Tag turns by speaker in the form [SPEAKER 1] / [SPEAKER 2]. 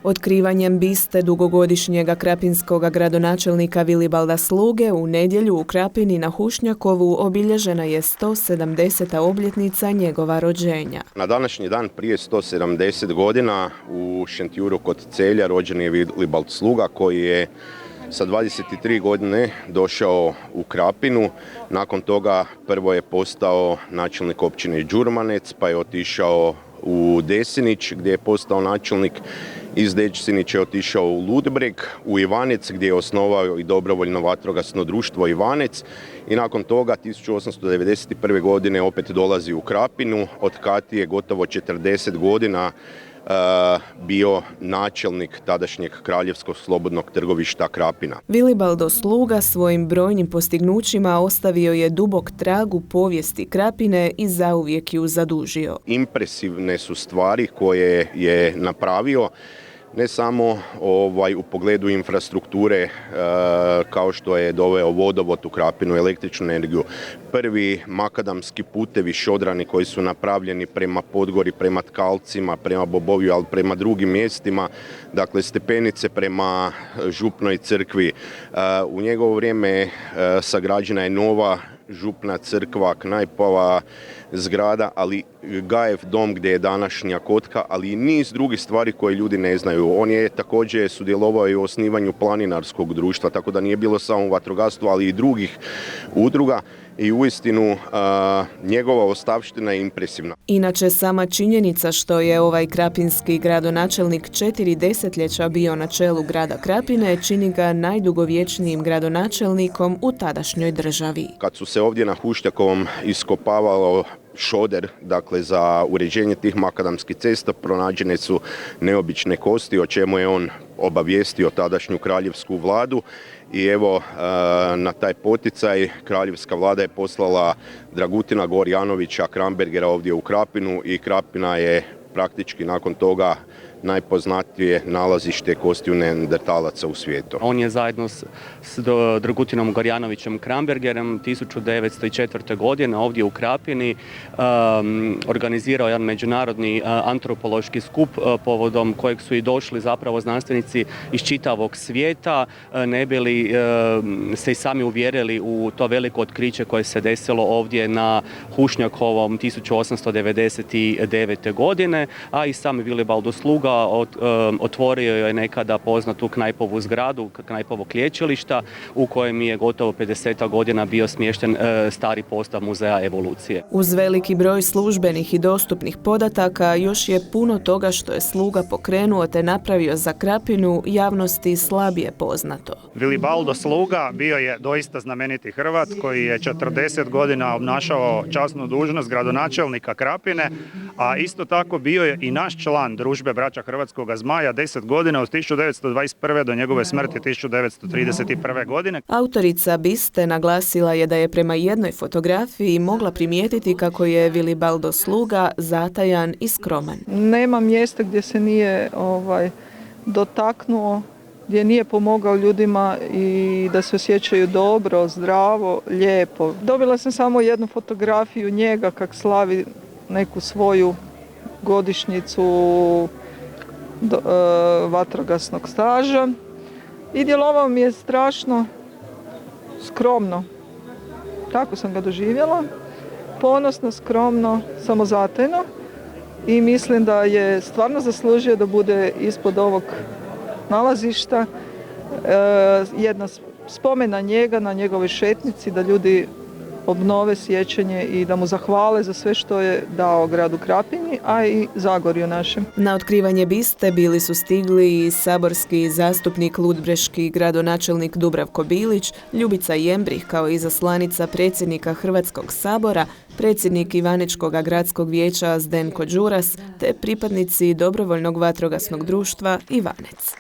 [SPEAKER 1] Otkrivanjem biste dugogodišnjega krapinskog gradonačelnika Vilibalda Sluge u nedjelju u Krapini na Hušnjakovu obilježena je 170. obljetnica njegova rođenja.
[SPEAKER 2] Na današnji dan prije 170 godina u Šentjuru kod Celja rođen je Vilibald Sluga koji je sa 23 godine došao u Krapinu. Nakon toga prvo je postao načelnik općine Đurmanec, pa je otišao u Desinić gdje je postao načelnik. Iz Desinića je otišao u Ludbreg, u Ivanec gdje je osnovao i dobrovoljno vatrogasno društvo Ivanec i nakon toga 1891. godine opet dolazi u Krapinu, od kad je gotovo 40 godina bio načelnik tadašnjeg Kraljevskog slobodnog trgovišta Krapina.
[SPEAKER 1] Vilibaldo Sluga svojim brojnim postignućima ostavio je dubok trag u povijesti Krapine i zauvijek ju zadužio.
[SPEAKER 2] Impresivne su stvari koje je napravio, ne samo u pogledu infrastrukture kao što je doveo vodovod u Krapinu, električnu energiju. Prvi makadamski putevi šodrani koji su napravljeni prema Podgori, prema Tkalcima, prema Bobovju, ali prema drugim mjestima, dakle stepenice prema Župnoj crkvi. U njegovo vrijeme sagrađena je nova župna crkva, Knajpova zgrada, ali Gajev dom gdje je današnja Kotka, ali i niz drugih stvari koje ljudi ne znaju. On je također sudjelovao i u osnivanju planinarskog društva, tako da nije bilo samo vatrogastvo, ali i drugih udruga. I uistinu njegova ostavština je impresivna.
[SPEAKER 1] Inače, sama činjenica što je ovaj krapinski gradonačelnik 4 desetljeća bio na čelu grada Krapine čini ga najdugovječnijim gradonačelnikom u tadašnjoj državi.
[SPEAKER 2] Kad su se ovdje na Hušnjakovom iskopavalo šoder, dakle za uređenje tih makadamskih cesta, pronađene su neobične kosti, o čemu je on obavijestio tadašnju kraljevsku vladu i evo na taj poticaj kraljevska vlada je poslala Dragutina Gorjanovića Krambergera ovdje u Krapinu i Krapina je praktički nakon toga najpoznatije nalazište kostiju neandertalaca u svijetu.
[SPEAKER 3] On je zajedno s Dragutinom Gorjanovićem Krambergerem 1904. godine ovdje u Krapini organizirao jedan međunarodni antropološki skup povodom kojeg su i došli zapravo znanstvenici iz čitavog svijeta, ne bi li se i sami uvjerili u to veliko otkriće koje se desilo ovdje na Hušnjakovom 1899. godine, a i sam Vilibaldo Sluga otvorio je nekada poznatu Knajpovu zgradu, Knajpovog liječilišta, u kojem je gotovo 50 godina bio smješten stari postav Muzeja evolucije.
[SPEAKER 1] Uz veliki broj službenih i dostupnih podataka, još je puno toga što je Sluga pokrenuo te napravio za Krapinu javnosti slabije poznato.
[SPEAKER 4] Vilibaldo Sluga bio je doista znameniti Hrvat koji je 40 godina obnašao časnu dužnost gradonačelnika Krapine, a isto tako bio je i naš član družbe Braća Hrvatskoga Zmaja 10 godina od 1921. do njegove smrti 1931. godine.
[SPEAKER 1] Autorica biste naglasila je da je prema jednoj fotografiji mogla primijetiti kako je Vilibaldo Sluga zatajan i skroman.
[SPEAKER 5] Nema mjesta gdje se nije dotaknuo, gdje nije pomogao ljudima i da se osjećaju dobro, zdravo, lijepo. Dobila sam samo jednu fotografiju njega kak slavi neku svoju godišnjicu vatrogasnog staža i djelovao mi je strašno skromno. Tako sam ga doživjela. Ponosno, skromno, samozatajno i mislim da je stvarno zaslužio da bude ispod ovog nalazišta jedna spomena njega na njegovoj šetnici, da ljudi obnove sjećanje i da mu zahvale za sve što je dao gradu Krapini, a i Zagorju našem.
[SPEAKER 1] Na otkrivanje biste bili su stigli i saborski zastupnik ludbreški gradonačelnik Dubravko Bilić, Ljubica Jembrih kao izaslanica predsjednika Hrvatskog sabora, predsjednik Ivanečkog gradskog vijeća Zdenko Đuras te pripadnici dobrovoljnog vatrogasnog društva Ivanec.